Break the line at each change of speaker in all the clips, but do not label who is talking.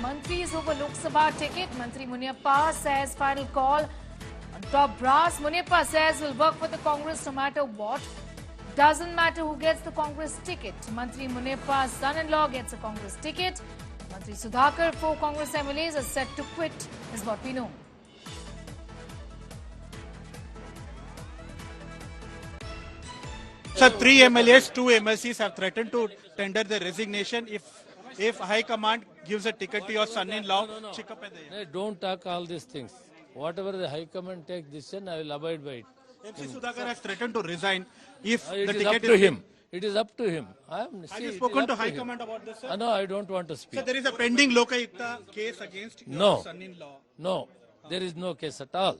Mantris over Lok Sabha ticket. Mantri Muniyappa says final call on top brass. Muniyappa says will work for the Congress no matter what. Doesn't matter who gets the Congress ticket. Mantri Muniyappa's son-in-law gets a Congress ticket. Mantri Sudhakar, 4 Congress MLAs are set to quit, is what we know.
Sir, 3 MLAs, 2 MLCs have threatened to tender their resignation if High Command gives a ticket to your son-in-law.
No, don't talk all these things. Whatever the High Command takes decision, I will abide by it.
MC Sudhakar has threatened to resign if
It
the
is
ticket
up to him. It is up to him.
Have you spoken to High Command about this, sir?
No, I don't want to speak.
Sir, there is a pending Lokayukta case against your son-in-law.
No, there is no case at all.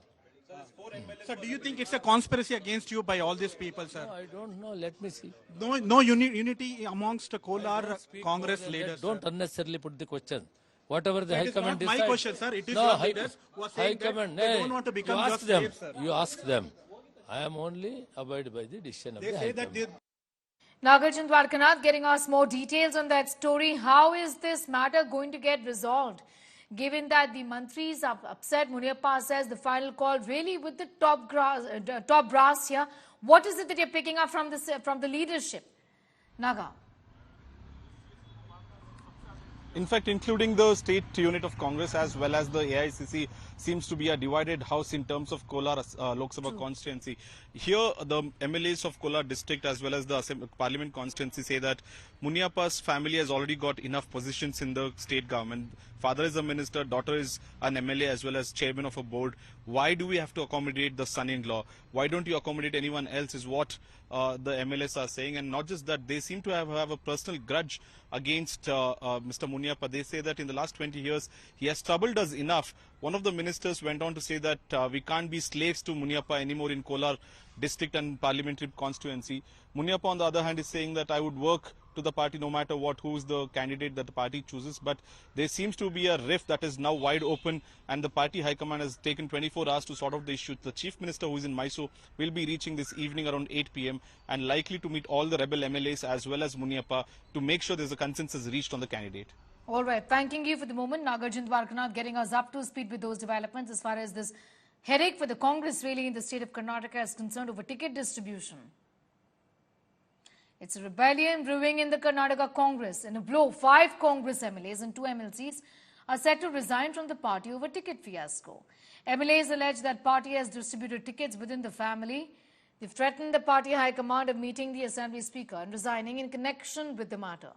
Sir, do you think it's a conspiracy against you by all these people, sir?
No, I don't know. Let me see.
No unity amongst Kolar Congress leaders.
Don't unnecessarily put the question. Whatever the High Command decides.
My question, sir. It is
no,
your
High
leaders who are
High
saying
Command,
that they don't want to become your slaves, sir.
You ask them. I am only abide by the decision of the High Command.
Nagarjun Dwarkanath getting us more details on that story. How is this matter going to get resolved? Given that the mantris are upset, Muniyappa says the final call really with the top brass here. What is it that you're picking up from the leadership? Naga.
In fact, including the state unit of Congress as well as the AICC seems to be a divided house in terms of Kolar Lok Sabha constituency. Here, the MLAs of Kolar district as well as the Parliament constituency say that Muniyappa's family has already got enough positions in the state government. Father is a minister, daughter is an MLA as well as chairman of a board. Why do we have to accommodate the son-in-law? Why don't you accommodate anyone else is what the MLAs are saying. And not just that, they seem to have a personal grudge against Mr. Muniyappa. They say that in the last 20 years, he has troubled us enough. One of the ministers went on to say that we can't be slaves to Muniyappa anymore in Kolar district and parliamentary constituency. Muniyappa, on the other hand, is saying that I would work to the party no matter what, who is the candidate that the party chooses. But there seems to be a rift that is now wide open, and the party high command has taken 24 hours to sort out the issue. The chief minister, who is in Mysore, will be reaching this evening around 8 p.m. and likely to meet all the rebel MLAs as well as Muniyappa to make sure there's a consensus reached on the candidate.
All right. Thanking you for the moment. Nagarjun Dwarkanath getting us up to speed with those developments as far as this headache for the Congress really in the state of Karnataka is concerned over ticket distribution. It's a rebellion brewing in the Karnataka Congress. In a blow, 5 Congress MLAs and 2 MLCs are set to resign from the party over ticket fiasco. MLAs allege that party has distributed tickets within the family. They've threatened the party high command of meeting the assembly speaker and resigning in connection with the matter.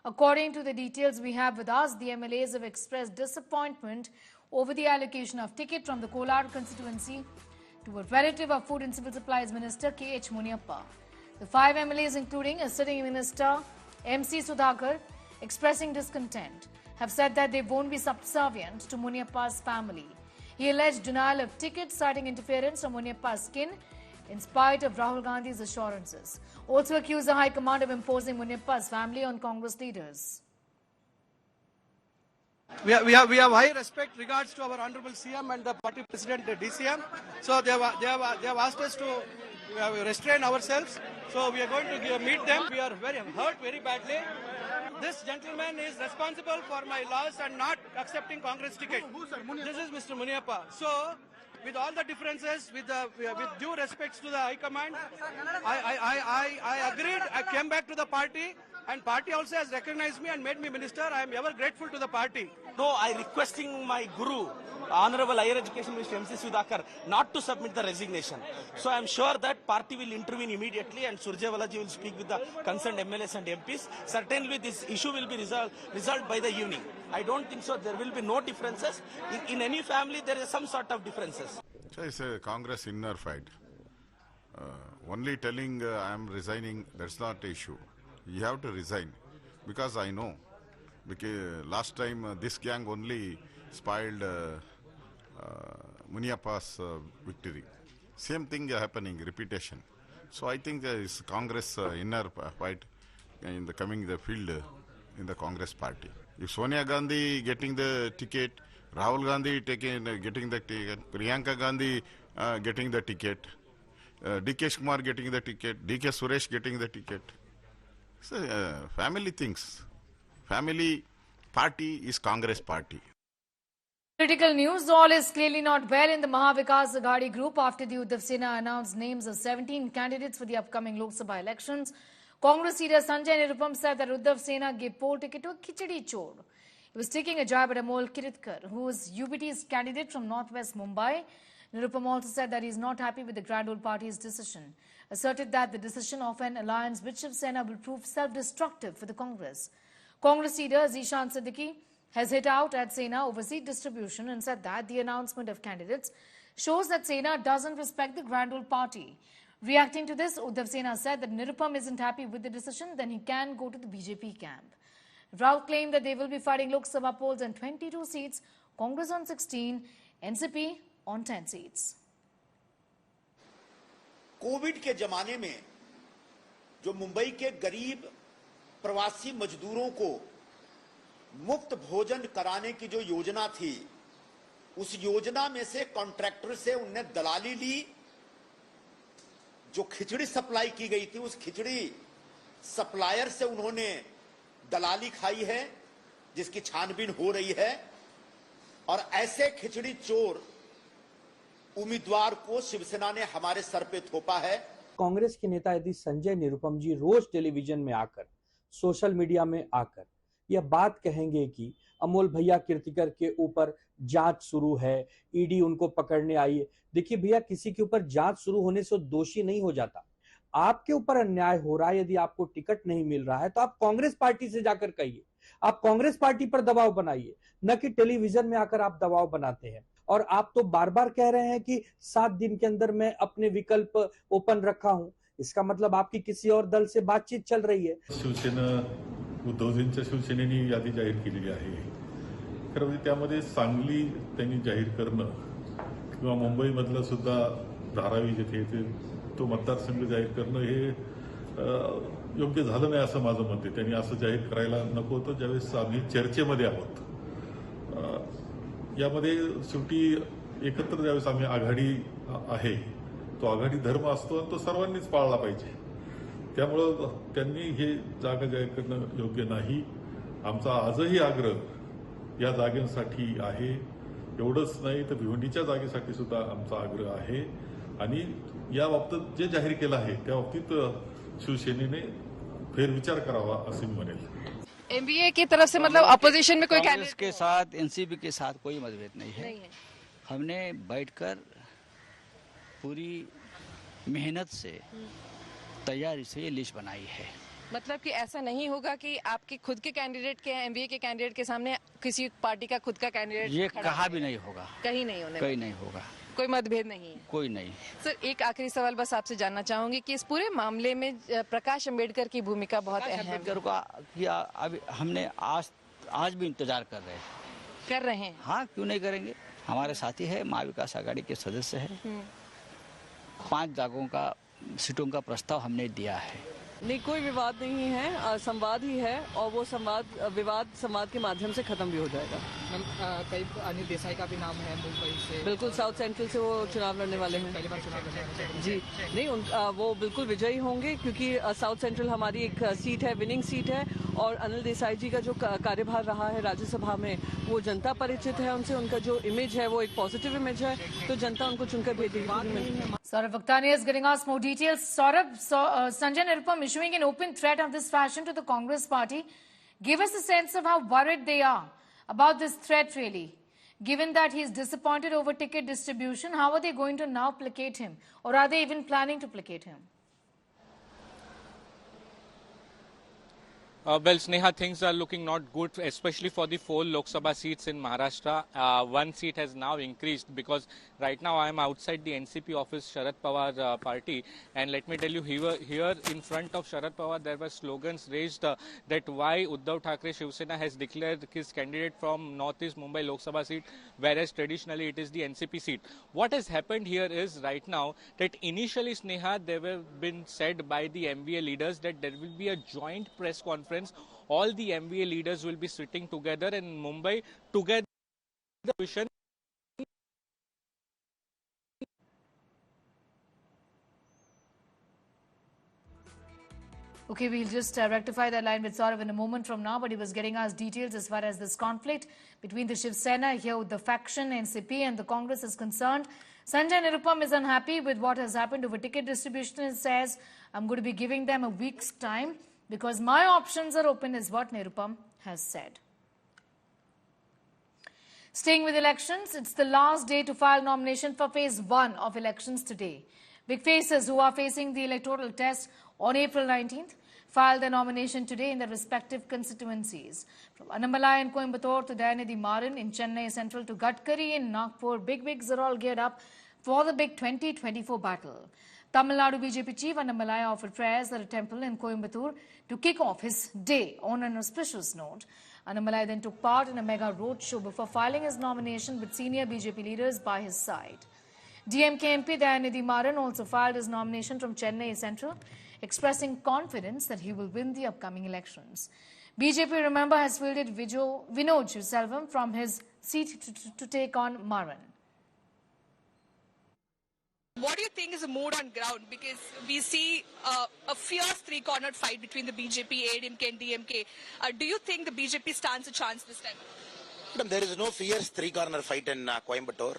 According to the details we have with us, the MLAs have expressed disappointment over the allocation of ticket from the Kolar constituency to a relative of Food and Civil Supplies Minister K.H. Muniyappa. The 5 MLAs, including a sitting minister, MC Sudhakar, expressing discontent, have said that they won't be subservient to Muniyappa's family. He alleged denial of tickets, citing interference from Muniyappa's kin, in spite of Rahul Gandhi's assurances. Also accused the High Command of imposing Muniyappa's family on Congress leaders.
We have high respect regards to our Honorable CM and the party president, the DCM. So they have asked us to restrain ourselves. So we are going to meet them. We are hurt very badly. This gentleman is responsible for my loss and not accepting Congress ticket. This is Mr. Muniyappa. So, with all the differences, with due respects to the High Command, I agreed. I came back to the party, and party also has recognized me and made me minister. I am ever grateful to the party.
No, I requesting my guru, Honorable Higher Education Minister MC Sudhakar, not to submit the resignation. So I am sure that party will intervene immediately, and Surjewalaji will speak with the concerned MLAs and MPs. Certainly this issue will be resolved by the evening. I don't think so. There will be no differences. In any family, there is some sort of differences.
So it's a Congress inner fight. Only telling I am resigning, that's not the issue. You have to resign, because I know. Because last time this gang only spoiled Muniyappa's victory. Same thing happening, repetition. So I think there is Congress inner fight in the field in the Congress party. If Sonia Gandhi getting the ticket, Rahul Gandhi getting the ticket, Priyanka Gandhi getting the ticket, D.K. Kumar getting the ticket, D.K. Suresh getting the ticket. So family things. Family party is Congress party.
Critical news. All is clearly not well in the Maha Aghadi group after the Uddhav Sena announced names of 17 candidates for the upcoming Lok Sabha elections. Congress leader Sanjay Nirupam said that Uddhav Sena gave poll ticket to a Khichdi Chor. He was taking a jab at Amol Kiritkar, who was UBT's candidate from northwest Mumbai. Nirupam also said that he is not happy with the Grand Old Party's decision, asserted that the decision of an alliance with Shiv Sena will prove self-destructive for the Congress. Congress leader Zishan Siddiqui has hit out at Sena over seat distribution and said that the announcement of candidates shows that Sena doesn't respect the Grand Old Party. Reacting to this, Uddhav Sena said that Nirupam isn't happy with the decision, then he can go to the BJP camp. Rao claimed that they will be fighting Lok Sabha polls on 22 seats, Congress on 16, NCP on 10 seats.
Covid के जमाने में जो मुंबई के गरीब प्रवासी मजदूरों को मुफ्त भोजन कराने की जो योजना थी, उस योजना में से कॉन्ट्रैक्टर से उनने दलाली ली। जो खिचड़ी सप्लाई की गई थी, उस खिचड़ी सप्लायर से उन्होंने दलाली खाई है, जिसकी छानबीन हो रही है। और ऐसे खिचड़ी चोर उम्मीदवार को शिवसेना ने हमारे सर पे थोपा है।
कांग्रेस के नेता यदि संजय निरुपम जी रोज टेलीविजन में आकर, सोशल मीडिया में आकर यह बात कहेंगे कि अमोल भैया कीर्तिकर के ऊपर जांच शुरू है, ईडी उनको पकड़ने आई है। देखिए भैया, किसी के ऊपर जांच शुरू होने से दोषी नहीं हो जाता। आपके ऊपर अन्याय हो रहा है, यदि आपको टिकट नहीं मिल रहा है तो आप कांग्रेस पार्टी से जाकर कहिए, आप कांग्रेस पार्टी पर दबाव बनाइए, न कि टेलीविजन में आकर आप दबाव बनाते हैं। और आप तो बार बार कह रहे हैं कि 7 दिन के अंदर मैं अपने विकल्प ओपन रखा हूं, इसका मतलब आपकी किसी और दल से बातचीत चल रही है।
शिवसेना उद्धवजींच्या शिवसेनेने यादी जाहीर केलेली आहे। खरं म्हणजे त्यामध्ये सांगली त्यांनी जाहीर करणं किंवा मुंबई मधलं सुद्धा धारावी जिथे ते तो मतदारसंघ जाहीर करणं हे योग्य झालं नाही असं माझं मत आहे। त्यांनी असं जाहीर करायला नको होतं ज्यावेळेस आम्ही चर्चेमध्ये आहोत। यामध्ये शेवटी एकत्र ज्यावेळेस आम्ही आघाडी आहे, तो आघाडी धर्म असतो आणि तो सर्वांनीच पाळला पाहिजे। त्यामुळे त्यांनी हे जागा जाहीर करणं योग्य नाही। आमचा आजही आग्रह या जागेसाठी आहे, एवढंच नाही तर भिवंडीच्या जागेसाठी सुद्धा आमचा आग्रह आहे। आणि या बाबतीत जे जाहीर केलं आहे त्या बाबतीत शिवसेनेने फेरविचार करावा असे मी म्हणेल।
एमबीए की तरफ से मतलब अपोजिशन में कोई
कांग्रेस के साथ एनसीपी के साथ कोई मतभेद नहीं है। हमने बैठकर पूरी मेहनत से तैयारी से ये लिस्ट बनाई है।
मतलब कि ऐसा नहीं होगा कि आपके खुद के कैंडिडेट के एमबीए के कैंडिडेट के सामने किसी पार्टी का खुद का कैंडिडेट
ये कहा भी नहीं होगा,
कहीं नहीं होने,
कहीं नहीं होगा,
कोई मतभेद नहीं है,
कोई नहीं।
सर एक आखिरी सवाल बस आपसे जानना चाहूंगी कि इस पूरे मामले में प्रकाश अम्बेडकर की भूमिका बहुत अहम है।
अम्बेडकर का अभी हमने आज भी इंतजार कर रहे हैं। हाँ, क्यों नहीं करेंगे। हमारे साथी है, महा विकास आघाड़ी के सदस्य है। 5 सीटों का प्रस्ताव हमने दिया है।
नहीं, कोई विवाद नहीं है, संवाद ही है और वो विवाद संवाद के माध्यम से खत्म भी हो जाएगा।
कई अनिल देसाई का भी नाम है मुंबई से।
बिल्कुल, साउथ सेंट्रल से वो चुनाव लड़ने वाले हैं।
पहली बार चुनाव लड़ने वाले हैं
जी। नहीं, वो बिल्कुल विजयी होंगे क्योंकि साउथ सेंट्रल हमारी एक सीट है, विनिंग सीट है। और अनिल देसाई जी का जो कार्यभार रहा है राज्यसभा में, वो जनता परिचित है उनसे, उनका जो इमेज है वो एक पॉजिटिव इमेज है, तो जनता उनको चुनकर भेजेगी।
Saurabh Vaktani is getting us more details. Saurabh, Sanjay Nirupam issuing an open threat of this fashion to the Congress party. Give us a sense of how worried they are about this threat really. Given that he is disappointed over ticket distribution, how are they going to now placate him? Or are they even planning to placate him?
Well, Sneha, things are looking not good, especially for the 4 Lok Sabha seats in Maharashtra. 1 seat has now increased because right now I am outside the NCP office, Sharad Pawar party. And let me tell you, here in front of Sharad Pawar, there were slogans raised that why Uddhav Thackeray Shiv Sena has declared his candidate from Northeast Mumbai Lok Sabha seat, whereas traditionally it is the NCP seat. What has happened here is right now that initially, Sneha, there were been said by the MVA leaders that there will be a joint press conference. All the MVA leaders will be sitting together in Mumbai together.
Okay, we'll just rectify that line with Saurav in a moment from now, but he was getting us details as far as this conflict between the Shiv Sena here with the faction, NCP and the Congress is concerned. Sanjay Nirupam is unhappy with what has happened over ticket distribution and says, I'm going to be giving them a week's time because my options are open, is what Nirupam has said. Staying with elections, it's the last day to file nomination for phase 1 of elections today. Big faces who are facing the electoral test on April 19th filed their nomination today in their respective constituencies. From Annamalai in Coimbatore to Dayanidhi Maran in Chennai Central to Gadkari in Nagpur, big wigs are all geared up for the big 2024 battle. Tamil Nadu BJP chief Annamalai offered prayers at a temple in Coimbatore to kick off his day on an auspicious note. Annamalai then took part in a mega roadshow before filing his nomination with senior BJP leaders by his side. DMK MP Dayanidhi Maran also filed his nomination from Chennai Central, expressing confidence that he will win the upcoming elections. BJP, remember, has fielded Vinod Selvam from his seat to take on Maran.
What do you think is the mood on ground? Because we see a fierce three-cornered fight between the BJP, ADMK and DMK. Do you think the BJP stands a chance this time?
Madam, there is no fierce three-corner fight in Coimbatore.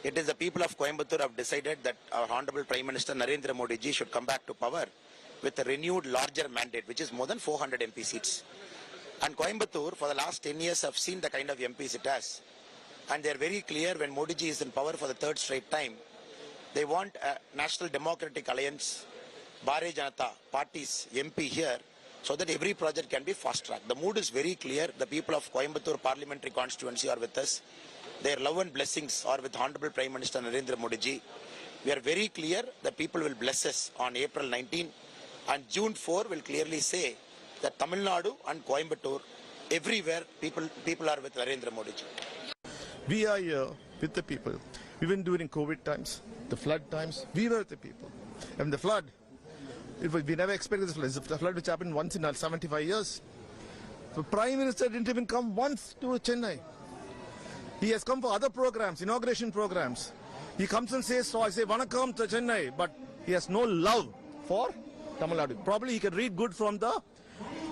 It is the people of Coimbatore have decided that our Honorable Prime Minister Narendra Modi ji should come back to power with a renewed larger mandate, which is more than 400 MP seats. And Coimbatore, for the last 10 years, have seen the kind of MPs it has. And they are very clear when Modi ji is in power for the third straight time. They want a National Democratic Alliance, Bharatiya Janata parties MP here, so that every project can be fast-tracked. The mood is very clear. The people of Coimbatore parliamentary constituency are with us. Their love and blessings are with Honorable Prime Minister Narendra Modi ji. We are very clear that people will bless us on April 19, and June 4 will clearly say that Tamil Nadu and Coimbatore, everywhere people are with Narendra Modi ji.
We are here with the people. Even during COVID times, the flood times, we were with the people. And the flood, we never expected this flood. It's a flood which happened once in 75 years. The Prime Minister didn't even come once to Chennai. He has come for other programs, inauguration programs. He comes and says, so I say, Vanakkam to Chennai, but he has no love for Tamil Nadu. Probably he can read good from the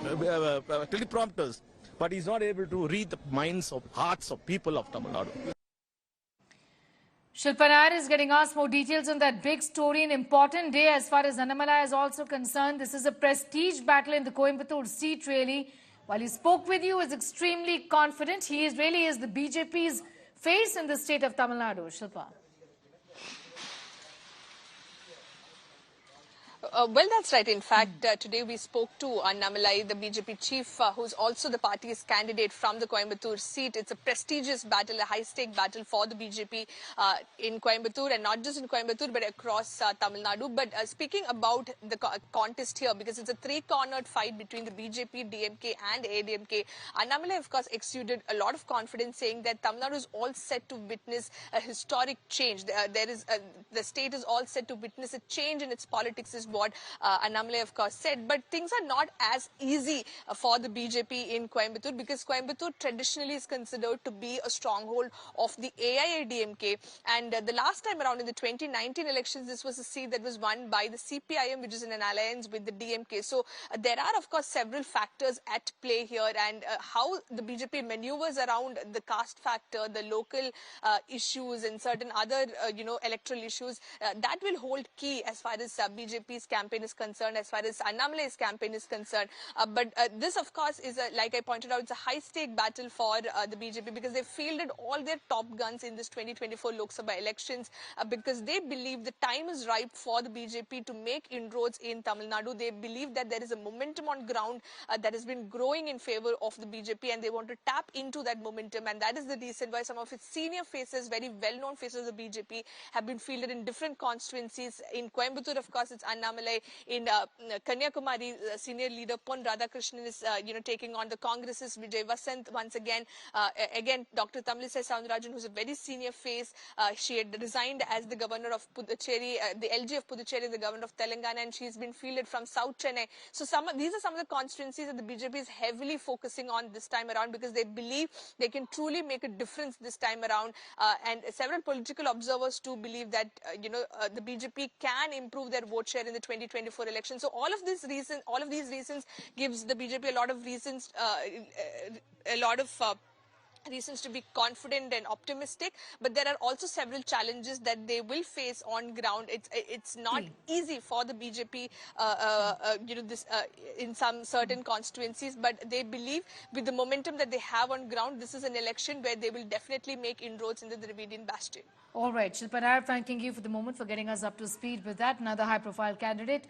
teleprompters, but he's not able to read the minds of hearts of people of Tamil Nadu.
Shilpa Nair is getting us more details on that big story, an important day as far as Annamalai is also concerned. This is a prestige battle in the Coimbatore seat, really. While he spoke with you, is extremely confident. He really is the BJP's face in the state of Tamil Nadu. Shilpa.
Well, that's right. In fact, today we spoke to Annamalai, the BJP chief, who's also the party's candidate from the Coimbatore seat. It's a prestigious battle, a high-stake battle for the BJP in Coimbatore, and not just in Coimbatore, but across Tamil Nadu. But speaking about the contest here, because it's a three-cornered fight between the BJP, DMK and ADMK, Annamalai, of course, exuded a lot of confidence, saying that Tamil Nadu is all set to witness a historic change. The state is all set to witness a change in its politics, is what Annamalai, of course, said. But things are not as easy for the BJP in Coimbatore, because Coimbatore traditionally is considered to be a stronghold of the AIADMK. And the last time around in the 2019 elections, this was a seat that was won by the CPIM, which is in an alliance with the DMK. So there are, of course, several factors at play here, and how the BJP maneuvers around the caste factor, the local issues, and certain other, electoral issues, that will hold key as far as BJP's campaign is concerned, as far as Annamalai's campaign is concerned. But this, of course, is, like I pointed out, it's a high-stake battle for the BJP, because they fielded all their top guns in this 2024 Lok Sabha elections, because they believe the time is ripe for the BJP to make inroads in Tamil Nadu. They believe that there is a momentum on ground that has been growing in favor of the BJP, and they want to tap into that momentum. And that is the reason why some of its senior faces, very well-known faces of the BJP, have been fielded in different constituencies. In Coimbatore, of course, it's Annamalai. In Kanyakumari, senior leader Pon Radhakrishnan is, taking on the Congress's Vijay Vasant once again. Again, Dr. Tamilisai Soundararajan, who's a very senior face. She had resigned as the governor of Puducherry, the LG of Puducherry, the governor of Telangana, and she's been fielded from South Chennai. So these are some of the constituencies that the BJP is heavily focusing on this time around, because they believe they can truly make a difference this time around. And several political observers too believe that, the BJP can improve their vote share in the 2024 election. So all of these reasons gives the BJP a lot of reasons, reasons to be confident and optimistic, but there are also several challenges that they will face on ground. It's not easy for the BJP, in some certain constituencies, but they believe with the momentum that they have on ground, this is an election where they will definitely make inroads into the Dravidian bastion.
All right, Shilpa Nair, thanking you for the moment for getting us up to speed with that. Another high-profile candidate,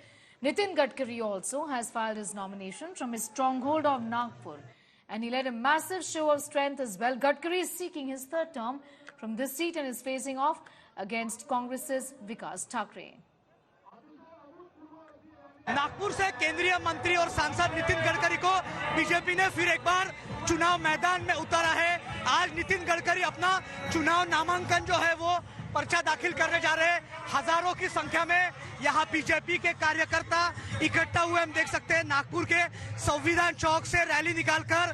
Nitin Gadkari, also has filed his nomination from his stronghold of Nagpur. And he led a massive show of strength as well. Gadkari is seeking his third term from this seat and is facing off against Congress's Vikas Thakre.
Nagpur से केंद्रीय मंत्री और सांसद नितिन गडकरी को BJP ने फिर एक बार चुनाव मैदान में उतारा है। आज नितिन गडकरी अपना चुनाव नामांकन जो है वो पर्चा दाखिल करने जा रहे हैं। हजारों की संख्या में यहाँ बीजेपी के कार्यकर्ता इकट्ठा हुए हम देख सकते हैं। नागपुर के संविधान चौक से रैली निकालकर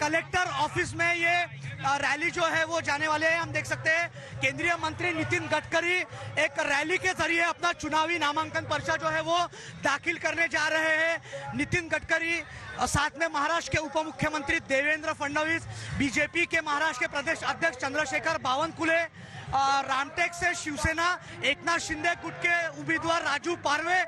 कलेक्टर ऑफिस में ये रैली जो है वो जाने वाले हैं। हम देख सकते हैं केंद्रीय मंत्री नितिन गडकरी एक रैली के जरिए अपना चुनावी नामांकन पर्चा जो है वो दाखिल करने जा रहे हैं। नितिन गडकरी साथ में महाराष्ट्र के उप मुख्यमंत्री देवेंद्र फडणवीस, बीजेपी के महाराष्ट्र के प्रदेश अध्यक्ष चंद्रशेखर बावनकुळे, रामटेक से शिवसेना एकनाथ शिंदे गुट के उम्मीदवार राजू पारवे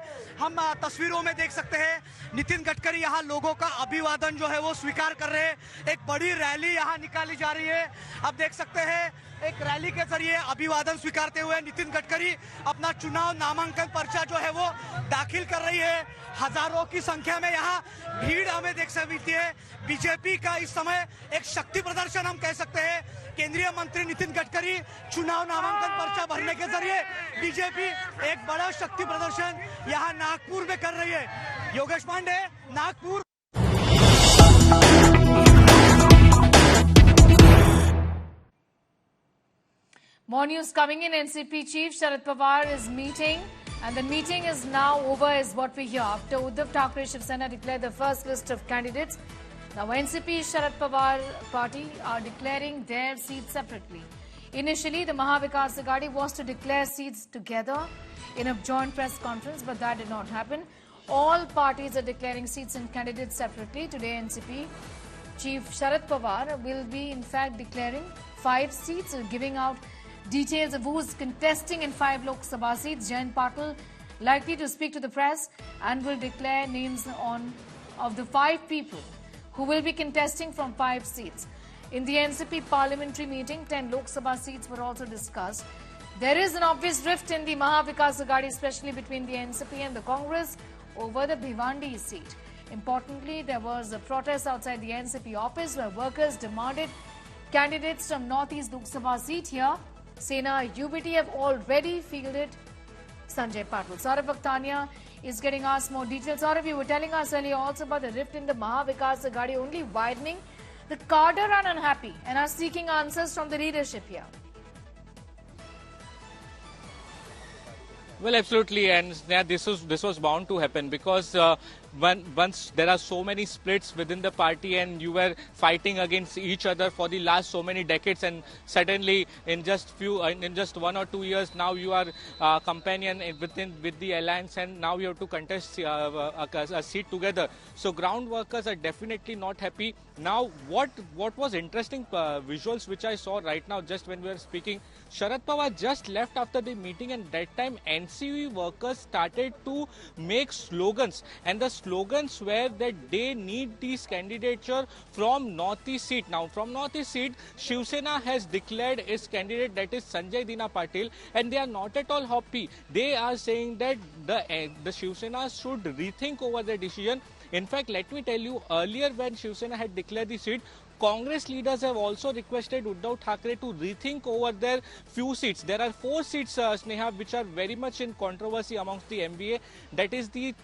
हम तस्वीरों में देख सकते हैं। नितिन गडकरी यहाँ लोगों का अभिवादन जो है वो स्वीकार कर रहे हैं। एक बड़ी रैली यहाँ निकाली जा रही है। अब देख सकते हैं एक रैली के जरिए अभिवादन स्वीकारते हुए नितिन गडकरी अपना चुनाव नामांकन पर्चा जो है वो दाखिल कर रही है। हजारों की संख्या में यहाँ भीड़ हमें देख सकती है। बीजेपी का इस समय एक शक्ति प्रदर्शन हम कह सकते हैं। केंद्रीय मंत्री नितिन गडकरी चुनाव नामांकन पर्चा भरने के जरिए बीजेपी एक बड़ा शक्ति प्रदर्शन यहाँ नागपुर में कर रही है। Yogesh Pandey, Nagpur.
More news coming in. NCP Chief Sharad Pawar is meeting, and the meeting is now over is what we hear after Uddhav Thackeray Shiv Sena declared the first list of candidates. Now NCP Sharad Pawar party are declaring their seats separately. Initially, the Maha Aghadi was to declare seats together in a joint press conference, but that did not happen. All parties are declaring seats and candidates separately. Today, NCP Chief Sharad Pawar will be in fact declaring 5 seats, giving out details of who is contesting in 5 Lok Sabha seats. Jayant Patil likely to speak to the press and will declare names of the 5 people who will be contesting from 5 seats. In the NCP parliamentary meeting, 10 Lok Sabha seats were also discussed. There is an obvious rift in the Maha Aghadi, especially between the NCP and the Congress over the Bhiwandi seat. Importantly, there was a protest outside the NCP office where workers demanded candidates from Northeast Lok Sabha seat here. Sena UBT have already fielded Sanjay Patil. Saurav Vakhtania is getting us more details. Saurav, you were telling us earlier also about the rift in the Maha Aghadi only widening. The cadre are unhappy and are seeking answers from the leadership here.
Well, absolutely, and yeah, this was bound to happen because once there are so many splits within the party and you were fighting against each other for the last so many decades, and suddenly in just 1 or 2 years now you are companion with the alliance, and now you have to contest a seat together. So ground workers are definitely not happy. Now what was interesting visuals which I saw right now just when we were speaking, Sharad Pawar just left after the meeting, and that time NCP workers started to make slogans, and the slogans were that they need these candidature from Northeast seat. Now from Northeast seat, Shiv Sena has declared its candidate, that is Sanjay Dina Patil, and they are not at all happy. They are saying that the Shiv Sena should rethink over their decision. In fact, let me tell you, earlier when Shiv Sena had declared the seat, Congress leaders have also requested Uddhav Thackeray to rethink over their few seats. There are 4 seats, Sneha, which are very much in controversy amongst the MBA. That is the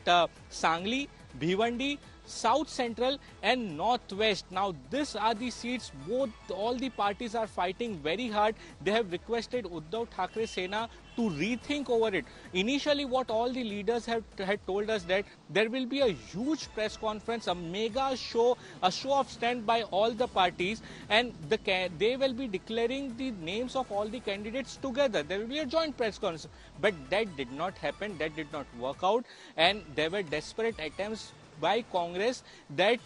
Sangli, Bhiwandi, South Central and Northwest. Now these are the seats all the parties are fighting very hard. They have requested Uddhav Thackeray Sena to rethink over it. Initially what all the leaders had told us that there will be a huge press conference, a mega show, a show of strength by all the parties, and they will be declaring the names of all the candidates together. There will be a joint press conference. But that did not happen, that did not work out, and there were desperate attempts by Congress that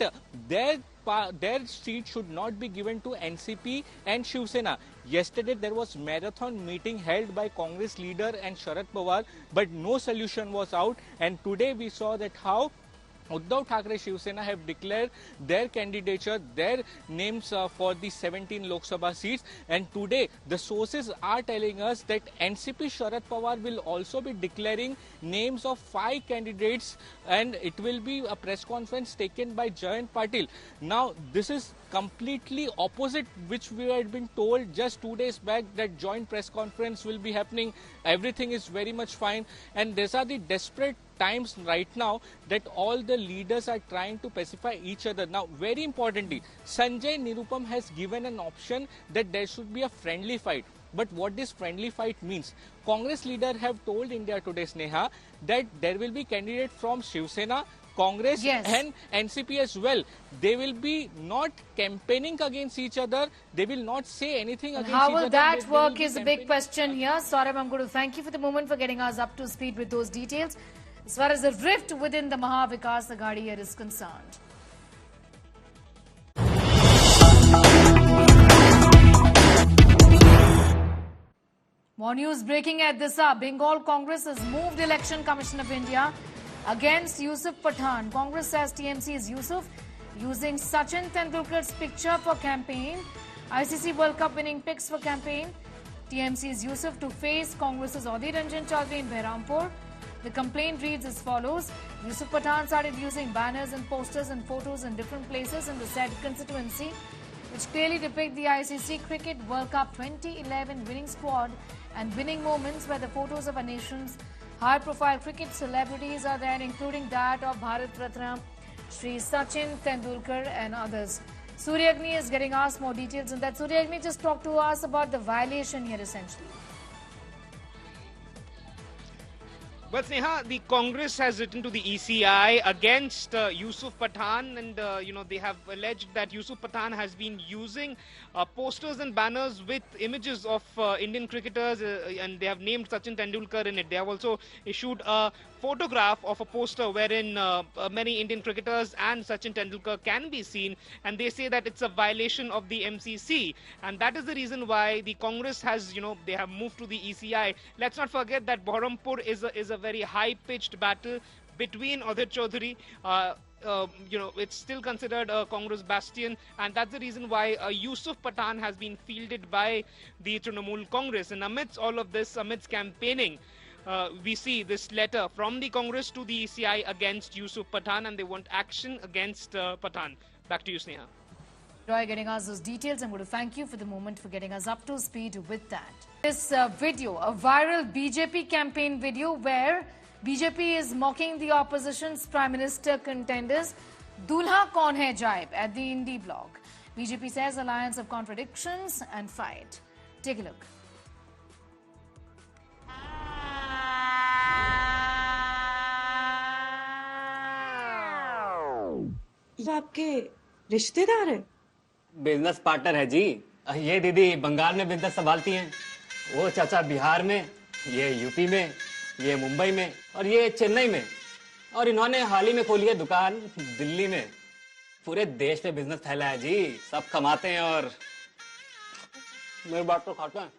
their seat should not be given to NCP and Shiv Sena. Yesterday there was marathon meeting held by Congress leader and Sharad Pawar, but no solution was out, and today we saw that how Uddhav Thackeray Shiv Sena have declared their candidature, their names for the 17 Lok Sabha seats, and today the sources are telling us that NCP Sharad Pawar will also be declaring names of 5 candidates, and it will be a press conference taken by Jayant Patil. Now this is completely opposite which we had been told just 2 days back, that joint press conference will be happening, everything is very much fine, and these are the desperate times right now that all the leaders are trying to pacify each other. Now very importantly, Sanjay Nirupam has given an option that there should be a friendly fight. But what this friendly fight means, Congress leader have told India Today, Sneha, that there will be candidate from Shiv Sena, Congress and NCP as well. They will be not campaigning against each other. They will not say anything against each other.
How will that work is a big question here. Saurabh, I'm going to thank you for the moment for getting us up to speed with those details. As far as the rift within the Maha Aghadi is concerned. More news breaking at this hour. Bengal Congress has moved Election Commission of India against Yusuf Pathan. Congress says TMC is Yusuf using Sachin Tendulkar's picture for campaign. ICC World Cup winning pics for campaign. TMC is Yusuf to face Congress's Adhir Ranjan Chaudhary in Behrampur. The complaint reads as follows. Yusuf Pathan started using banners and posters and photos in different places in the said constituency, which clearly depict the ICC Cricket World Cup 2011 winning squad and winning moments, where the photos of our nation's high-profile cricket celebrities are there, including that of Bharat Ratna, Shri Sachin Tendulkar and others. Surya Agni is getting us more details on that. Surya Agni, just talk to us about the violation here essentially.
Well, Sneha, the Congress has written to the ECI against Yusuf Pathan, and they have alleged that Yusuf Pathan has been using posters and banners with images of Indian cricketers, and they have named Sachin Tendulkar in it. They have also issued a photograph of a poster wherein many Indian cricketers and Sachin Tendulkar can be seen, and they say that it's a violation of the MCC, and that is the reason why the Congress has, they have moved to the ECI. Let's not forget that Behrampur is a very high-pitched battle between Adhir Chaudhary. It's still considered a Congress bastion, and that's the reason why Yusuf Pathan has been fielded by the Trinamool Congress. And amidst all of this, amidst campaigning, we see this letter from the Congress to the ECI against Yusuf Pathan, and they want action against Pathan. Back to you, Sneha.
Roy getting us those details. I'm going to thank you for the moment for getting us up to speed with that. This video, a viral BJP campaign video where BJP is mocking the opposition's Prime Minister contenders, Dulha Kaun Hai Jaib, at the Indie blog. BJP says alliance of contradictions and fight. Take a look.
ये आपके रिश्तेदार है?
Business partner है जी। ये दीदी बंगाल में business संभालती हैं, वो चाचा बिहार में, ये यूपी में, ये मुंबई में और ये चेन्नई में, और इन्होंने हाल ही में खोली है दुकान दिल्ली में। पूरे देश में बिजनेस फैला है जी, सब कमाते हैं और मेरी बात तो खाता है।